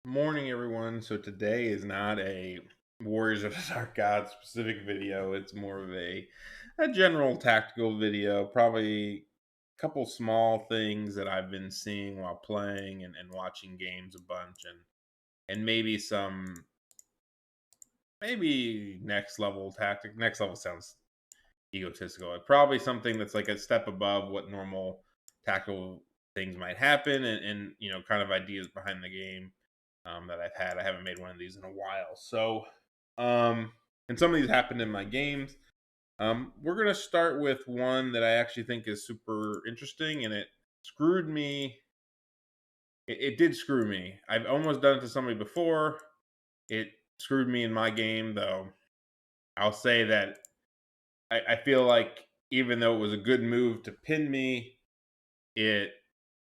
Morning, everyone. So today is not a Warriors of the Dark God specific video. It's more of a general tactical video. Probably a couple small things that I've been seeing while playing and watching games a bunch, and maybe some maybe next level tactic. Next level sounds egotistical. Probably something that's like a step above what normal tactical things might happen, and kind of ideas behind the game that I've had. I haven't made one of these in a while. So, and some of these happened in my games. We're gonna start with one that I actually think is super interesting, and it screwed me. It did screw me. I've almost done it to somebody before. It screwed me in my game, though. I'll say that I feel like even though it was a good move to pin me, it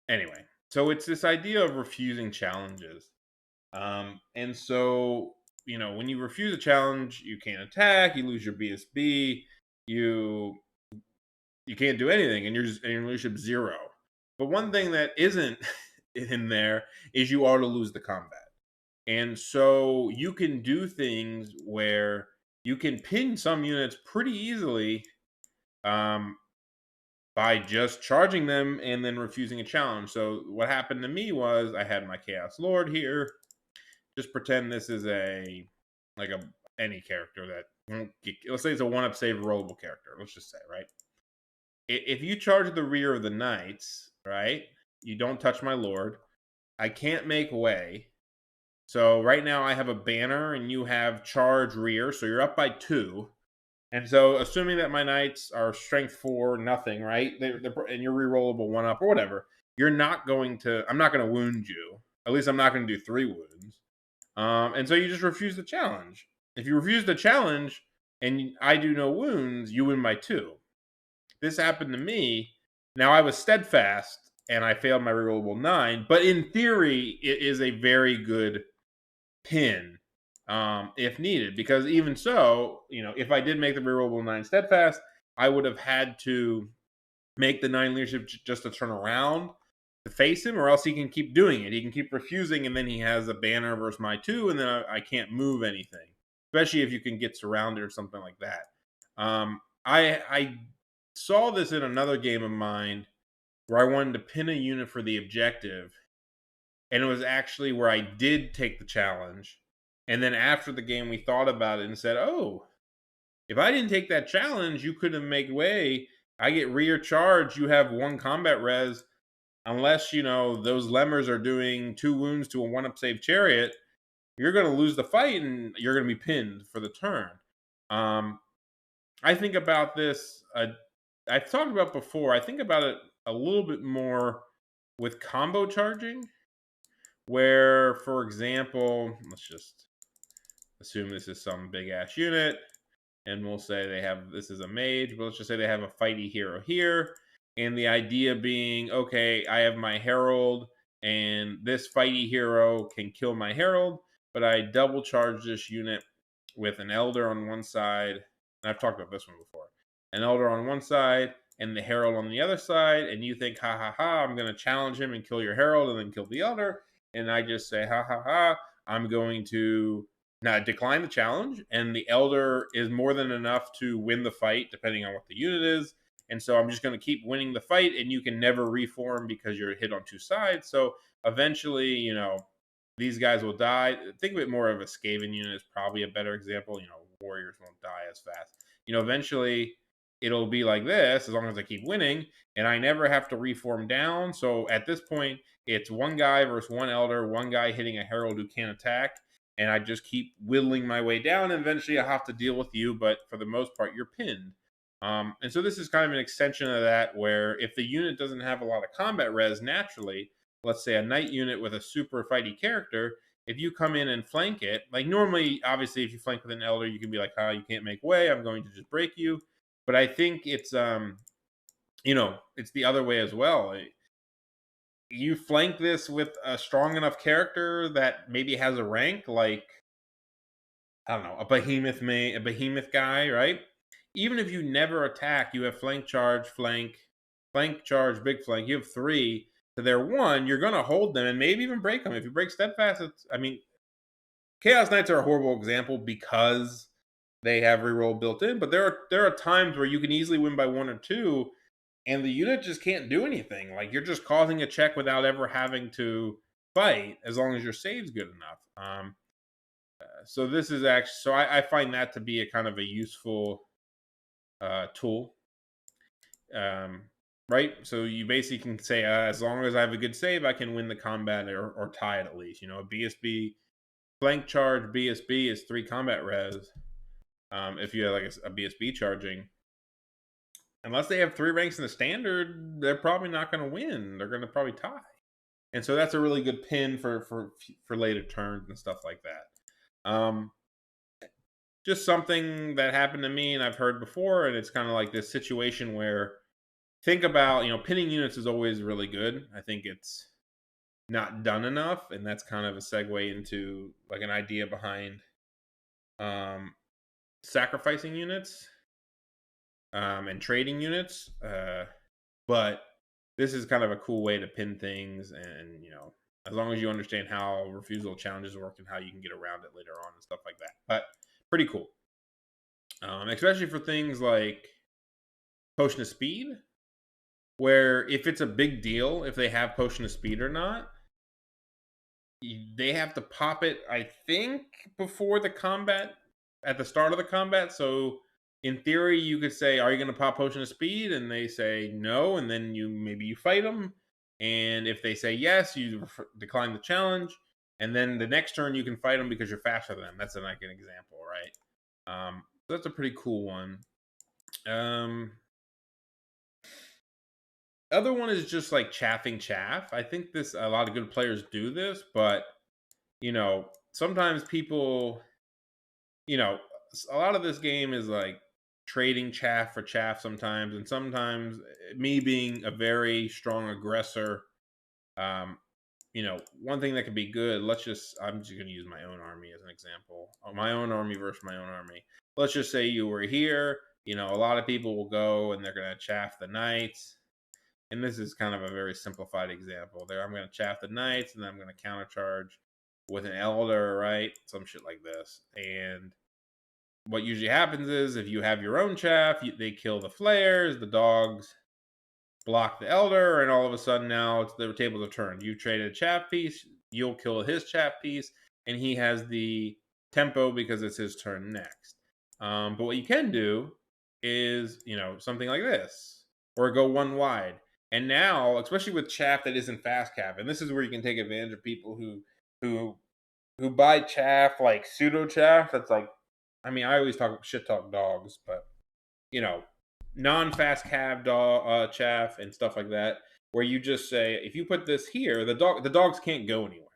anyway. So it's this idea of refusing challenges. And so, when you refuse a challenge, you can't attack, you lose your BSB, you you can't do anything, and your leadership zero. But one thing that isn't in there is you auto lose the combat. And so you can do things where you can pin some units pretty easily um, by just charging them and then refusing a challenge. So what happened to me was I had my Chaos Lord here. Just pretend this is like a any character that won't get, let's say it's a one up save rollable character. Let's just say, right? If you charge the rear of the knights, right? You don't touch my lord. I can't make way. So right now I have a banner and you have charge rear, so you're up by 2. And so assuming that my knights are strength 4, nothing, right? And you're rerollable 1 up or whatever, I'm not going to wound you. At least I'm not going to do 3 wounds. And so you just refuse the challenge. If you refuse the challenge and I do no wounds, you win by 2. This happened to me. Now I was steadfast and I failed my rerollable 9, but in theory, it is a very good pin if needed. Because even so, if I did make the rerollable 9 steadfast, I would have had to make the 9 leadership just to turn around to face him, or else he can keep doing it. He can keep refusing, and then he has a banner versus my 2, and then I can't move anything, especially if you can get surrounded or something like that. I saw this in another game of mine where I wanted to pin a unit for the objective, and it was actually where I did take the challenge. And then after the game, we thought about it and said, "Oh, if I didn't take that challenge, you couldn't make way. I get rear charge. You have 1 combat res. Unless those lemmers are doing 2 wounds to a 1 up save chariot, you're going to lose the fight and you're going to be pinned for the turn." Um, I think about this. I've talked about before. I think about it a little bit more with combo charging, where, for example, let's just assume this is some big ass unit, and we'll say this is a mage, but let's just say they have a fighty hero here, and the idea being, okay, I have my herald, and this fighty hero can kill my herald, but I double charge this unit with an elder on one side, and I've talked about this one before, an elder on one side and the herald on the other side, and you think, ha ha ha, I'm going to challenge him and kill your herald and then kill the elder, and I just say, ha ha ha, I'm going to now decline the challenge, and the elder is more than enough to win the fight, depending on what the unit is. And so I'm just going to keep winning the fight, and you can never reform because you're hit on 2 sides. So eventually, these guys will die. Think of it more of a Skaven unit is probably a better example. Warriors won't die as fast. Eventually it'll be like this as long as I keep winning, and I never have to reform down. So at this point, it's 1 guy versus 1 elder, 1 guy hitting a herald who can't attack, and I just keep whittling my way down. And eventually, I have to deal with you, but for the most part, you're pinned. And so this is kind of an extension of that, where if the unit doesn't have a lot of combat res naturally, let's say a knight unit with a super fighty character, if you come in and flank it, like normally, obviously, if you flank with an elder, you can be like, you can't make way. I'm going to just break you. But I think it's it's the other way as well. You flank this with a strong enough character that maybe has a rank, like, I don't know, a behemoth guy, right? Even if you never attack, you have flank charge, flank charge, big flank. You have 3. to their 1, you're going to hold them and maybe even break them. If you break steadfast, Chaos Knights are a horrible example because they have reroll built in, but there are times where you can easily win by 1 or 2, and the unit just can't do anything. Like, you're just causing a check without ever having to fight, as long as your save's good enough. So this is actually, so I find that to be a kind of a useful tool. Right? So you basically can say, as long as I have a good save, I can win the combat or tie it at least. A BSB flank charge BSB is 3 combat res. If you have like a BSB charging, unless they have 3 ranks in the standard, they're probably not going to win. They're going to probably tie, and so that's a really good pin for later turns and stuff like that. Just something that happened to me and I've heard before, and it's kind of like this situation where, think about, pinning units is always really good. I think it's not done enough, and that's kind of a segue into like an idea behind sacrificing units and trading units. But this is kind of a cool way to pin things, and as long as you understand how refusal challenges work and how you can get around it later on and stuff like that. But pretty cool, especially for things like Potion of Speed, where if it's a big deal if they have Potion of Speed or not, they have to pop it, I think, before the combat, at the start of the combat. So in theory, you could say, are you going to pop Potion of Speed? And they say no, and then maybe you fight them. And if they say yes, you decline the challenge. And then the next turn, you can fight them because you're faster than them. That's like an example, right? So that's a pretty cool one. Other one is just like chaffing chaff. I think a lot of good players do this, but sometimes people, a lot of this game is like trading chaff for chaff sometimes, and sometimes me being a very strong aggressor, one thing that could be good, I'm just going to use my own army as an example. My own army versus my own army. Let's just say you were here, a lot of people will go and they're going to chaff the knights. And this is kind of a very simplified example. There, I'm going to chaff the knights, and then I'm going to countercharge with an elder, right? Some shit like this. And what usually happens is, if you have your own chaff, they kill the flares, the dogs block the elder, and all of a sudden now the tables are turned. You traded a chaff piece, you'll kill his chaff piece, and he has the tempo because it's his turn next. But what you can do is, something like this, or go 1 wide. And now, especially with chaff that isn't fast cap, and this is where you can take advantage of people who buy chaff like pseudo chaff. That's like, I always talk dogs, but non-fast cab dog chaff and stuff like that, where you just say, if you put this here, the dogs can't go anywhere.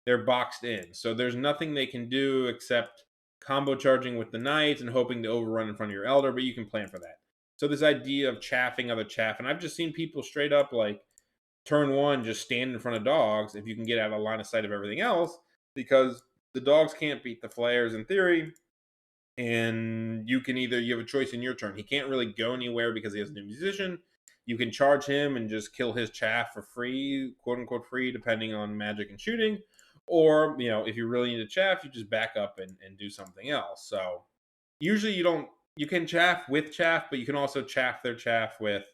They're boxed in, so there's nothing they can do except combo charging with the knights and hoping to overrun in front of your elder, but you can plan for that. So this idea of chaffing other chaff, and I've just seen people straight up like turn 1 just stand in front of dogs if you can get out of line of sight of everything else, because the dogs can't beat the flares in theory, and you have a choice in your turn. He can't really go anywhere because he has a new musician. You can charge him and just kill his chaff for free, quote unquote free, depending on magic and shooting. Or, if you really need a chaff, you just back up and do something else. So usually you can chaff with chaff, but you can also chaff their chaff with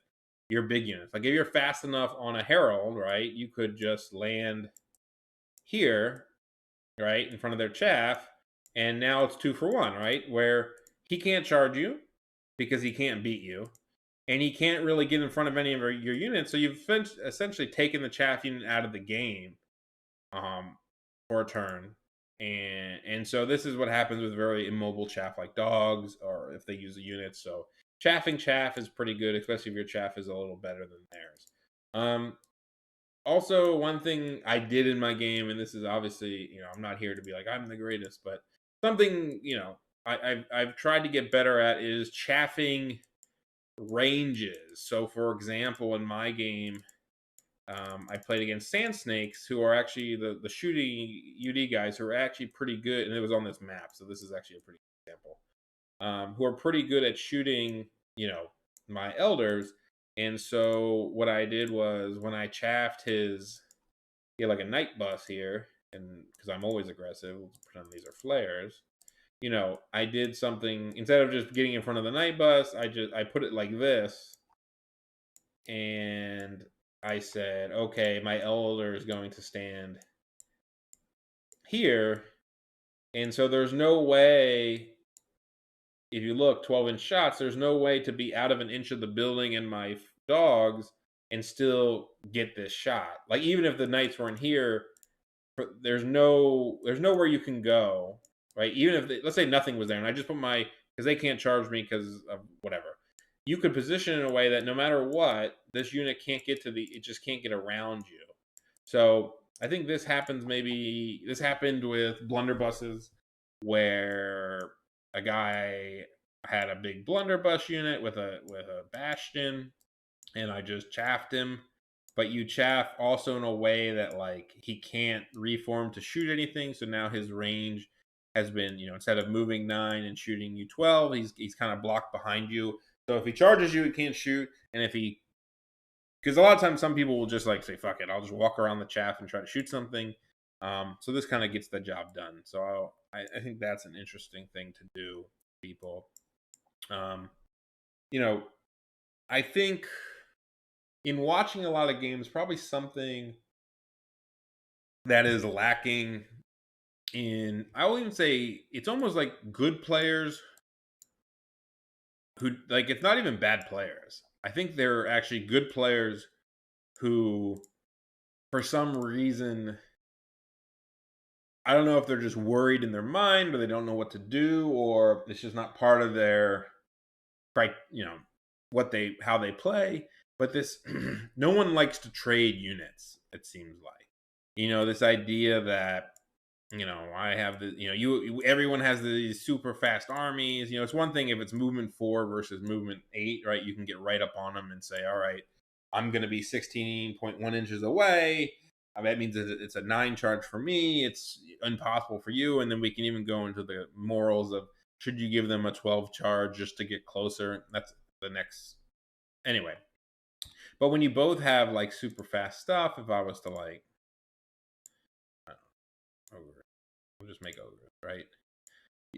your big units. Like if you're fast enough on a herald, right, you could just land here, right, in front of their chaff, and now it's 2 for 1, right, where he can't charge you because he can't beat you, and he can't really get in front of any of your units. So you've essentially taken the chaff unit out of the game for a turn. And so this is what happens with very immobile chaff like dogs, or if they use a unit. So chaffing chaff is pretty good, especially if your chaff is a little better than theirs. Also, one thing I did in my game, and this is obviously, I'm not here to be like I'm the greatest, but something, I've tried to get better at is chaffing ranges. So for example, in my game, I played against Sand Snakes, who are actually the shooting UD guys, who are actually pretty good, and it was on this map, so this is actually a pretty good example. Who are pretty good at shooting, my elders, And so what I did was when I chaffed his, he had like a night bus here, and because I'm always aggressive, we'll pretend these are flares. I did something instead of just getting in front of the night bus. I put it like this, and I said, okay, my elder is going to stand here, and so there's no way. If you look 12-inch shots, there's no way to be out of an inch of the building and my dogs and still get this shot. Like even if the knights weren't here, there's nowhere you can go, right? Even if let's say nothing was there, and I just put my because they can't charge me because of whatever. You could position in a way that no matter what, this unit can't get to it just can't get around you. So I think this happened with blunderbusses where a guy had a big blunderbuss unit with a bastion, and I just chaffed him. But you chaff also in a way that like he can't reform to shoot anything. So now his range has been, instead of moving 9 and shooting you 12, he's kind of blocked behind you. So if he charges you, he can't shoot. And if he because a lot of times some people will just like say, fuck it, I'll just walk around the chaff and try to shoot something. So this kind of gets the job done. So I think that's an interesting thing to do, people. Um, you know, I think in watching a lot of games, probably something that is lacking in, I will even say it's almost like good players who, like, it's not even bad players. I think they're actually good players who, for some reason, I don't know if they're just worried in their mind or they don't know what to do or it's just not part of their right, how they play. But this, no one likes to trade units. It seems like, this idea that I have the, everyone has these super fast armies. It's one thing if it's movement 4 versus movement 8, right? You can get right up on them and say, all right, I'm going to be 16.1 inches away. That means it's a 9 charge for me. It's impossible for you. And then we can even go into the morals of should you give them a 12 charge just to get closer? That's the next. Anyway. But when you both have like super fast stuff, if I was to like, ogre, we'll just make ogre, right?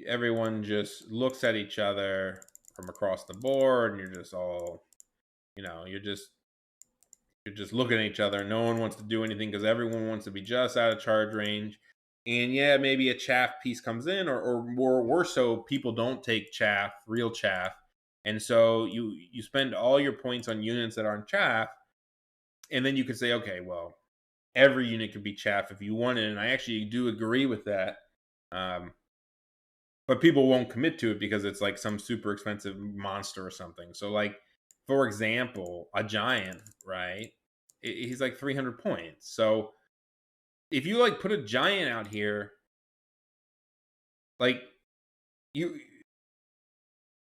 Everyone just looks at each other from across the board, and you're just all, you're just looking at each other. No one wants to do anything because everyone wants to be just out of charge range. And yeah, maybe a chaff piece comes in, or more worse, so people don't take chaff, real chaff, and so you spend all your points on units that aren't chaff, and then you could say, okay, well, every unit could be chaff if you want it, and I actually do agree with that. But people won't commit to it because it's like some super expensive monster or something. So, like, for example, a giant, right? He's like 300 points. So, if you like put a giant out here, like, you,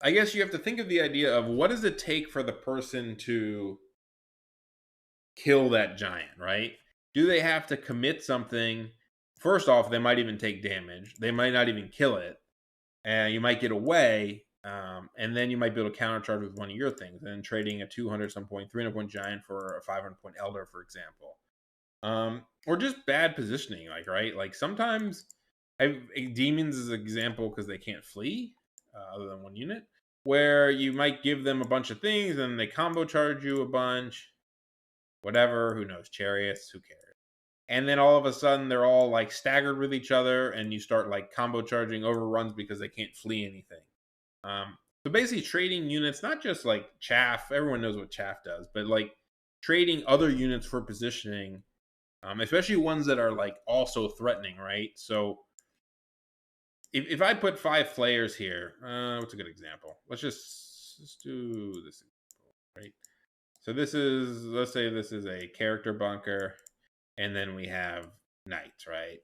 I guess you have to think of the idea of what does it take for the person to kill that giant, right? Do they have to commit something? First off, they might even take damage. They might not even kill it. And you might get away, and then you might be able to countercharge with one of your things, and trading a 200 some point, 300 point giant for a 500 point elder, for example, or just bad positioning, like right, like sometimes demons is an example because they can't flee other than one unit, where you might give them a bunch of things and they combo charge you a bunch, whatever, who knows, chariots, who cares. And then all of a sudden they're all like staggered with each other, and you start like combo charging overruns because they can't flee anything. So basically trading units, not just like chaff, everyone knows what chaff does, but like trading other units for positioning, especially ones that are like also threatening, right? So if I put 5 flayers here, what's a good example? Let's do this example, right? So let's say this is a character bunker, and then we have knights, right?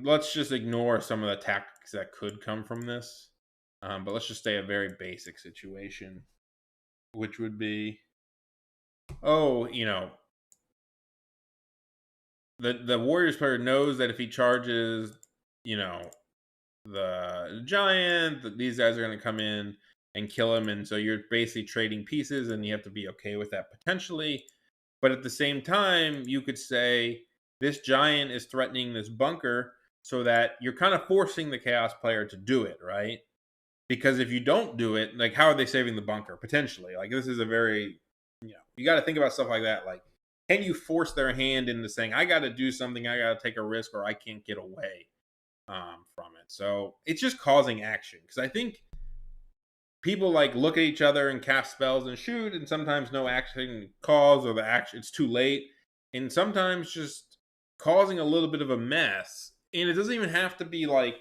Let's just ignore some of the tactics that could come from this. But let's just say a very basic situation, which would be, oh, the Warriors player knows that if he charges, the giant, these guys are going to come in. and kill him. And so you're basically trading pieces, and you have to be okay with that potentially. But at the same time, you could say this giant is threatening this bunker, so that you're kind of forcing the chaos player to do it, right? Because if you don't do it, like, how are they saving the bunker? Potentially. Like, this is a very, you got to think about stuff like that. Like, can you force their hand into saying, I got to do something, I got to take a risk, or I can't get away from it? So it's just causing action. Because I think people like look at each other and cast spells and shoot, and sometimes no action calls, or the action it's too late, and sometimes just causing a little bit of a mess. And it doesn't even have to be like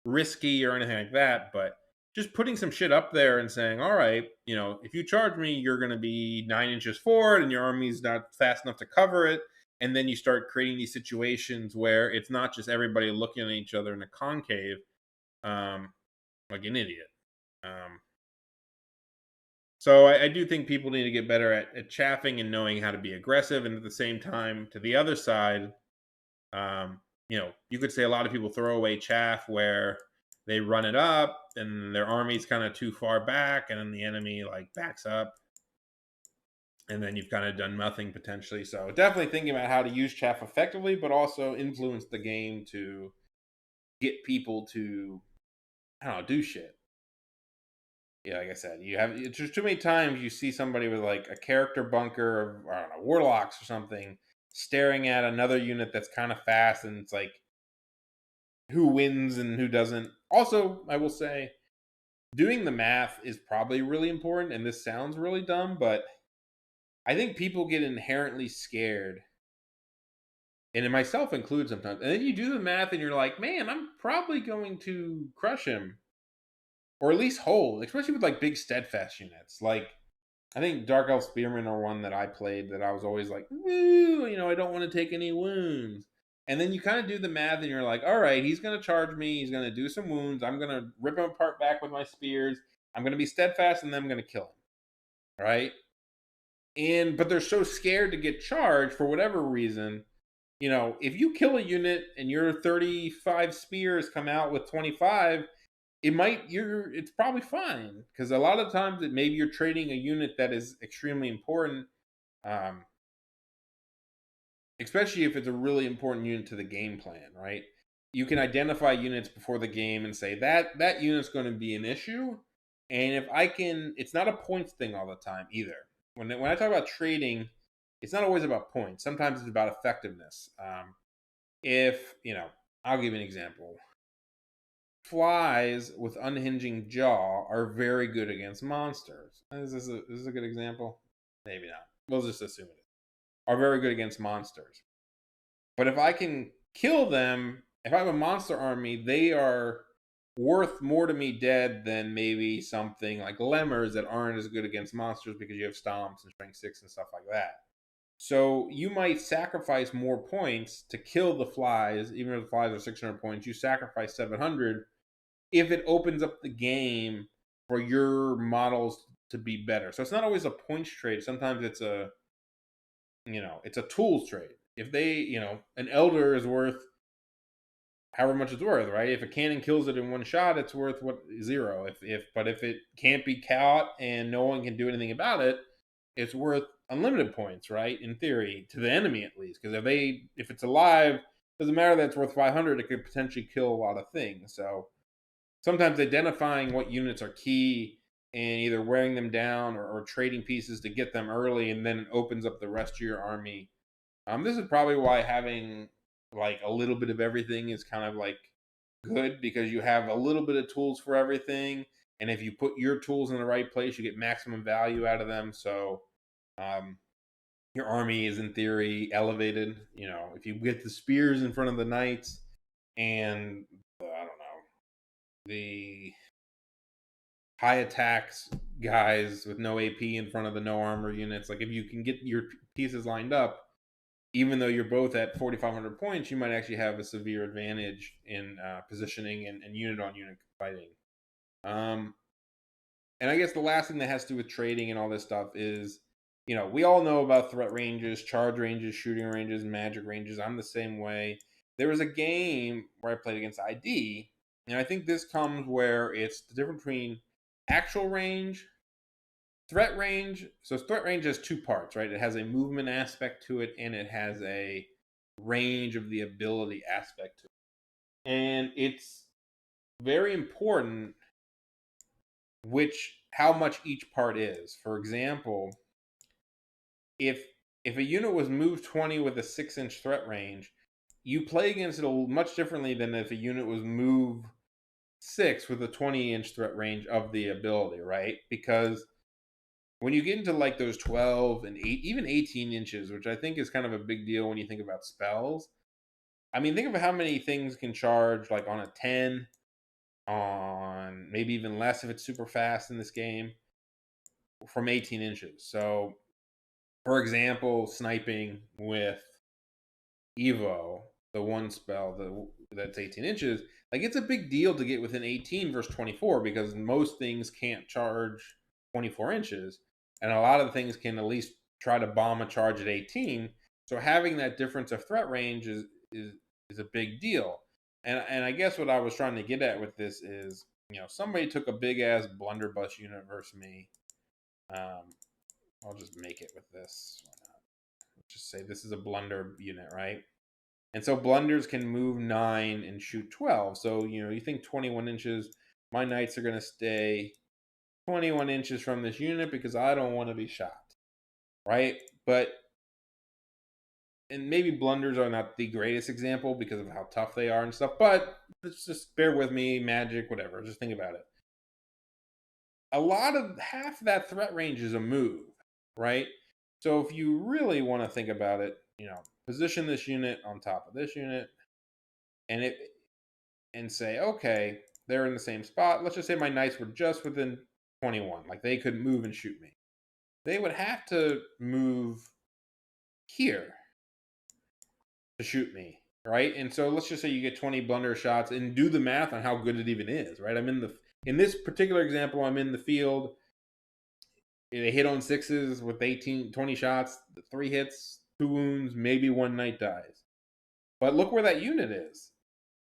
risky or anything like that, but just putting some shit up there and saying, all right, if you charge me, you're going to be 9 inches forward and your army's not fast enough to cover it. And then you start creating these situations where it's not just everybody looking at each other in a concave, um, like an idiot. um, so I do think people need to get better at chaffing and knowing how to be aggressive, and at the same time, to the other side, you could say a lot of people throw away chaff where they run it up and their army's kind of too far back, and then the enemy like backs up, and then you've kind of done nothing potentially. So definitely thinking about how to use chaff effectively, but also influence the game to get people to, I don't know, do shit. Yeah, like I said, it's just too many times you see somebody with like a character bunker of, I don't know, warlocks or something, staring at another unit that's kind of fast, and it's like who wins and who doesn't. Also, I will say, doing the math is probably really important, and this sounds really dumb, but I think people get inherently scared, and myself included sometimes. And then you do the math, and you're like, man, I'm probably going to crush him, or at least hold, especially with like big steadfast units, like. I think Dark Elf Spearmen are one that I played that I was always like, woo, I don't want to take any wounds. And then you kind of do the math and you're like, all right, he's going to charge me. He's going to do some wounds. I'm going to rip him apart back with my spears. I'm going to be steadfast, and then I'm going to kill him. Right? But they're so scared to get charged for whatever reason. If you kill a unit and your 35 spears come out with 25, it's probably fine, because a lot of times maybe you're trading a unit that is extremely important, um, especially if it's a really important unit to the game plan, right? You can identify units before the game and say that unit's going to be an issue. And if I can, it's not a points thing all the time either. When I talk about trading, it's not always about points. Sometimes it's about effectiveness. If I'll give you an example. Flies with unhinging jaw are very good against monsters. Is this a good example? Maybe not. We'll just assume it is. Are very good against monsters. But if I can kill them, if I have a monster army, they are worth more to me dead than maybe something like lemurs that aren't as good against monsters, because you have stomps and strength 6 and stuff like that. So you might sacrifice more points to kill the flies, even if the flies are 600 points. You sacrifice 700 if it opens up the game for your models to be better. So it's not always a points trade. Sometimes it's a tools trade. If an elder is worth however much it's worth, right? If a cannon kills it in one shot, it's worth 0. But if it can't be caught and no one can do anything about it, it's worth unlimited points, right? In theory, to the enemy at least, because if it's alive, doesn't matter that it's worth 500. It could potentially kill a lot of things. So sometimes identifying what units are key and either wearing them down, or trading pieces to get them early, and then it opens up the rest of your army. This is probably why having like a little bit of everything is kind of like good, because you have a little bit of tools for everything, and if you put your tools in the right place, you get maximum value out of them. So um, your army is in theory elevated. If you get the spears in front of the knights, and I don't know, the high attacks guys with no AP in front of the no armor units. Like, if you can get your pieces lined up, even though you're both at 4,500 points, you might actually have a severe advantage in positioning and unit on unit fighting. And I guess the last thing that has to do with trading and all this stuff is, we all know about threat ranges, charge ranges, shooting ranges, magic ranges. I'm the same way. There was a game where I played against ID, and I think this comes where it's the difference between actual range, threat range. So threat range has two parts, right? It has a movement aspect to it, and it has a range of the ability aspect to it. And it's very important how much each part is. For example, if a unit was move 20 with a 6-inch threat range, you play against it much differently than if a unit was move 6 with a 20-inch threat range of the ability, right? Because when you get into like those 12 and 8, even 18 inches, which I think is kind of a big deal when you think about spells. I mean, think of how many things can charge like on a 10, on maybe even less if it's super fast in this game from 18 inches. So, for example, sniping with Evo, the one spell that's 18 inches, like it's a big deal to get within 18 versus 24 because most things can't charge 24 inches, and a lot of the things can at least try to bomb a charge at 18. So having that difference of threat range is a big deal. And I guess what I was trying to get at with this is, somebody took a big ass blunderbuss unit versus me. I'll just make it with this. Let's just say this is a blunder unit, right? And so blunders can move 9 and shoot 12. So, you think 21 inches, my knights are going to stay 21 inches from this unit because I don't want to be shot, right? And maybe blunders are not the greatest example because of how tough they are and stuff, but let's just bear with me, magic, whatever. Just think about it. Half of that threat range is a move, right? So if you really want to think about it, position this unit on top of this unit, and say, okay, they're in the same spot. Let's just say my knights were just within 21, like they could move and shoot me. They would have to move here to shoot me, right? And so let's just say you get 20 blunder shots and do the math on how good it even is, right? In this particular example, I'm in the field. They hit on 6s with 20 shots, 3 hits, 2 wounds, maybe 1 knight dies. But look where that unit is.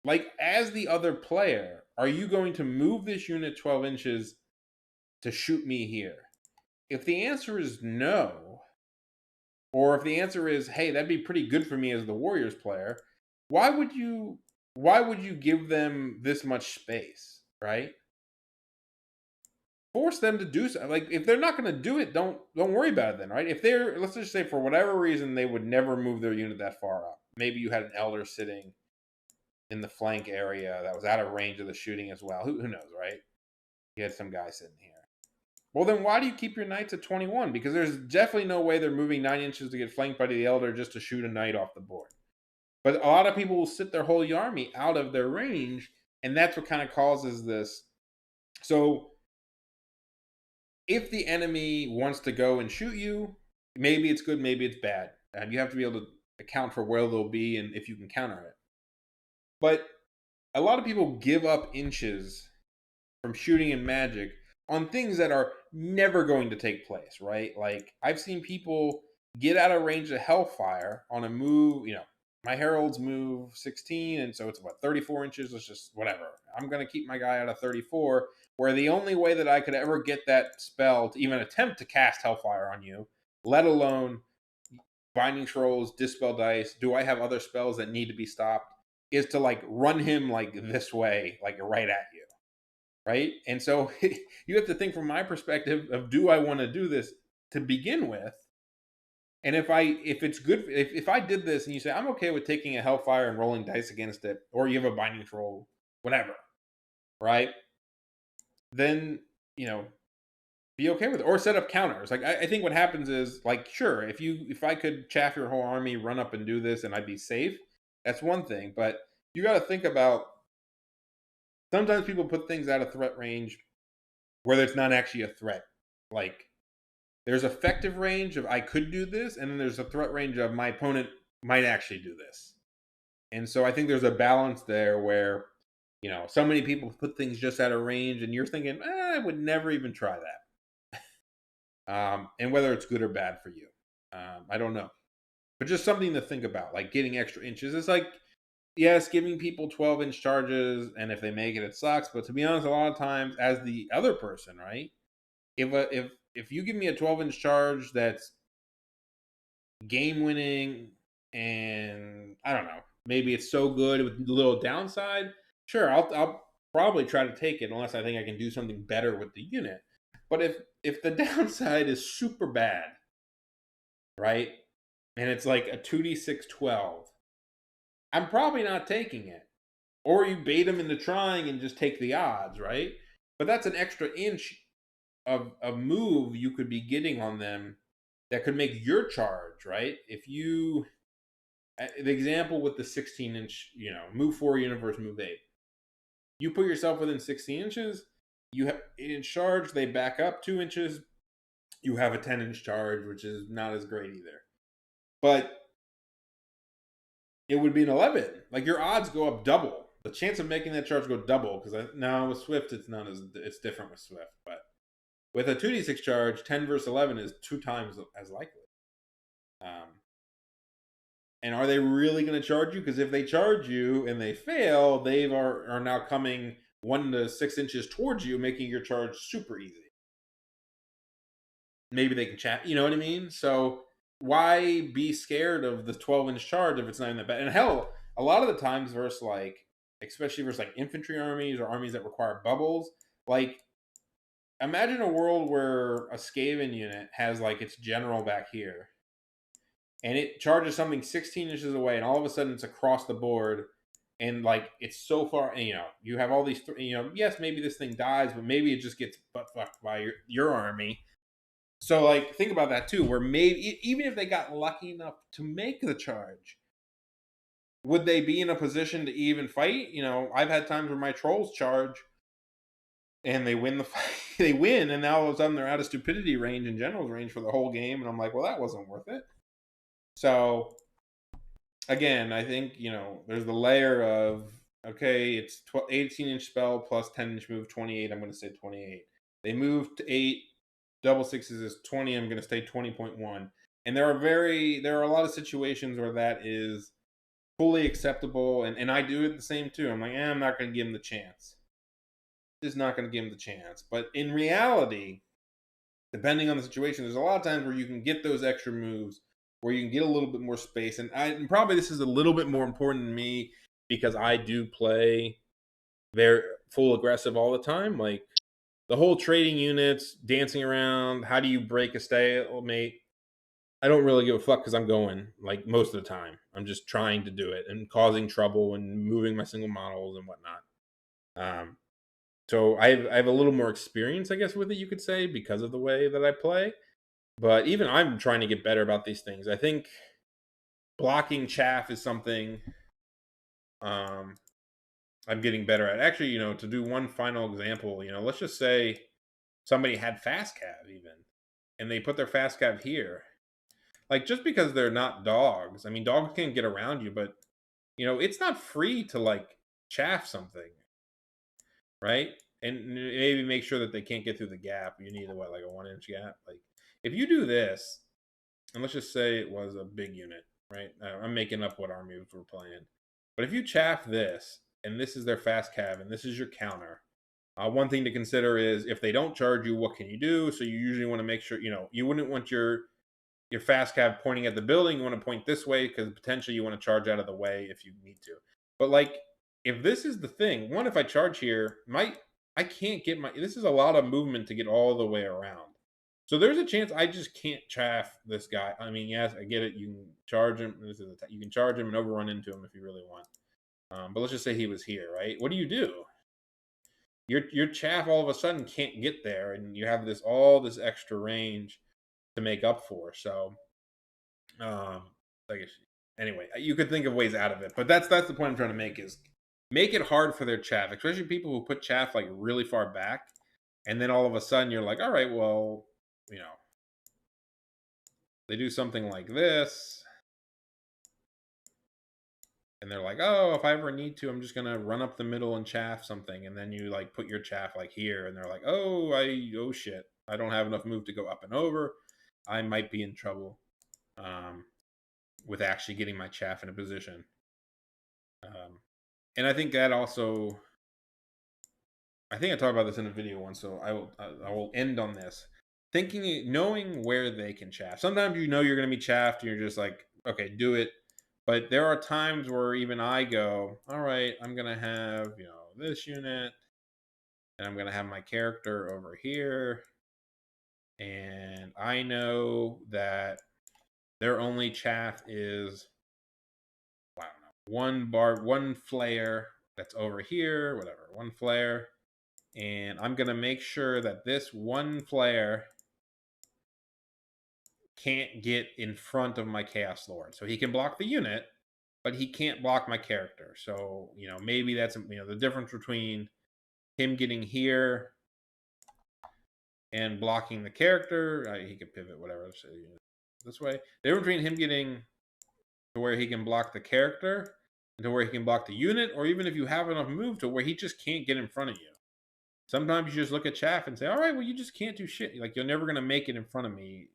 Like, as the other player, are you going to move this unit 12 inches to shoot me here? If the answer is no, or if the answer is, hey, that'd be pretty good for me as the Warriors player, why would you give them this much space, right? Force them to do so. Like, if they're not going to do it, don't worry about it then, right? If they're, let's just say for whatever reason they would never move their unit that far up. Maybe you had an elder sitting in the flank area that was out of range of the shooting as well. Who knows, right? You had some guy sitting here. Well, then why do you keep your knights at 21? Because there's definitely no way they're moving 9 inches to get flanked by the elder just to shoot a knight off the board. But a lot of people will sit their whole army out of their range, and that's what kind of causes this. So if the enemy wants to go and shoot you, maybe it's good, maybe it's bad. And you have to be able to account for where they'll be and if you can counter it. But a lot of people give up inches from shooting in Magic on things that are never going to take place, right? Like, I've seen people get out of range of Hellfire on a move, my Herald's move 16, and so it's 34 inches. Let's just, whatever. I'm going to keep my guy out of 34, where the only way that I could ever get that spell to even attempt to cast Hellfire on you, let alone Binding Scrolls, Dispel Dice, do I have other spells that need to be stopped, is to like run him like this way, like right at you. Right? And so you have to think from my perspective of, do I want to do this to begin with? And if it's good, if I did this and you say, I'm okay with taking a Hellfire and rolling dice against it, or you have a Binding Scroll, whatever, right? Then, be okay with it, or set up counters. Like, I think what happens is, like, sure, if I could chaff your whole army, run up and do this and I'd be safe, that's one thing. But you got to think about, sometimes people put things out of threat range where it's not actually a threat. Like, there's effective range of I could do this, and then there's a threat range of my opponent might actually do this. And so I think there's a balance there where, so many people put things just out of range, and you're thinking, I would never even try that. And whether it's good or bad for you, I don't know. But just something to think about, like getting extra inches. It's like, yes, giving people 12-inch charges, and if they make it, it sucks. But to be honest, a lot of times, as the other person, right? If you give me a 12-inch charge that's game winning, and I don't know, maybe it's so good with a little downside, sure, I'll probably try to take it unless I think I can do something better with the unit. But if the downside is super bad, right? And it's like a 2d6 12, I'm probably not taking it. Or you bait them into trying and just take the odds, right? But that's an extra inch of move you could be getting on them that could make your charge, right? If you the example with the 16-inch, move 4 universe, move 8. You put yourself within 16 inches, you have 8-inch charge, they back up 2 inches, you have a 10-inch charge, which is not as great either. But it would be an 11. Like your odds go up double. The chance of making that charge go double, because now with Swift it's different with Swift, but with a 2d6 charge, 10 versus 11 is 2 times as likely. And are they really going to charge you? Because if they charge you and they fail, they are now coming 1 to 6 inches towards you, making your charge super easy. Maybe they can chat, you know what I mean? So why be scared of the 12-inch charge if it's not in that bad? And hell, a lot of the times versus especially versus infantry armies or armies that require bubbles, imagine a world where a Skaven unit has its general back here, and it charges something 16 inches away, and all of a sudden it's across the board, and it's so far, and you have all these, yes, maybe this thing dies, but maybe it just gets butt fucked by your army. So think about that too, where maybe even if they got lucky enough to make the charge, would they be in a position to even fight? I've had times where my trolls charge and they win the fight. They win, and now all of a sudden they're out of stupidity range and general's range for the whole game, and I'm like, well, that wasn't worth it. So again, I think there's the layer of, okay, it's 18-inch spell plus 10-inch move, 28. I'm going to say 28. They move to 8. Double sixes is 20. I'm going to say 20.1. And there are a lot of situations where that is fully acceptable, and I do it the same too. I'm like, I'm not going to give him the chance. Just not going to give him the chance. But in reality, depending on the situation, there's a lot of times where you can get those extra moves, where you can get a little bit more space. And probably this is a little bit more important to me because I do play very full aggressive all the time. Like the whole trading units, dancing around, how do you break a stalemate? I don't really give a fuck because I'm going most of the time. I'm just trying to do it and causing trouble and moving my single models and whatnot. So I have a little more experience, I guess, with it, you could say, because of the way that I play. But even I'm trying to get better about these things. I think blocking chaff is something I'm getting better at. Actually, to do one final example, let's just say somebody had fast cav even, and they put their fast cav here. Just because they're not dogs, I mean, dogs can get around you, but it's not free to chaff something, right? And maybe make sure that they can't get through the gap. You need a 1-inch gap. If you do this, and let's just say it was a big unit, right? I'm making up what armies we're playing. But if you chaff this, and this is their fast cav, and this is your counter, one thing to consider is if they don't charge you, what can you do? So you usually want to make sure, you wouldn't want your fast cav pointing at the building. You want to point this way because potentially you want to charge out of the way if you need to. But if this is the thing, if I charge here, I can't get this is a lot of movement to get all the way around. So there's a chance I just can't chaff this guy. I mean, yes, I get it. You can charge him. You can charge him and overrun into him if you really want. But let's just say he was here, right? What do? Your chaff all of a sudden can't get there, and you have all this extra range to make up for. So, I guess anyway, you could think of ways out of it, but that's the point I'm trying to make is make it hard for their chaff, especially people who put chaff really far back, and then all of a sudden you're like, all right, well, they do something like this, and they're like, oh, if I ever need to, I'm just gonna run up the middle and chaff something, and then you put your chaff here, and they're like, oh shit, I don't have enough move to go up and over. I might be in trouble with actually getting my chaff in a position. And I think that also, I think I talked about this in a video once, so I will end on this. Thinking, knowing where they can chaff. Sometimes you know you're going to be chaffed, and you're just like, okay, do it. But there are times where even I go, all right, I'm going to have this unit, and I'm going to have my character over here, and I know that their only chaff is, I don't know, one flare that's over here, whatever, one flare. And I'm going to make sure that this one flare can't get in front of my Chaos Lord. So he can block the unit, but he can't block my character. So, maybe that's, the difference between him getting here and blocking the character. He could pivot, whatever, so, this way. The difference between him getting to where he can block the character and to where he can block the unit, or even if you have enough move to where he just can't get in front of you. Sometimes you just look at chaff and say, all right, well, you just can't do shit. Like, you're never going to make it in front of me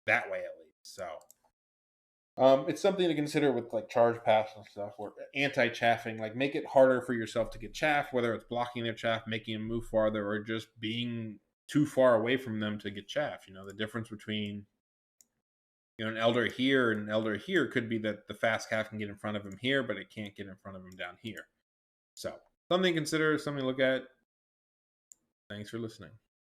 that way, at least. So, it's something to consider with like charge pass and stuff, or anti-chaffing. Like, make it harder for yourself to get chaff, whether it's blocking their chaff, making them move farther, or just being too far away from them to get chaff. The difference between an elder here and an elder here could be that the fast calf can get in front of him here, but it can't get in front of him down here. So, something to consider, something to look at. Thanks for listening.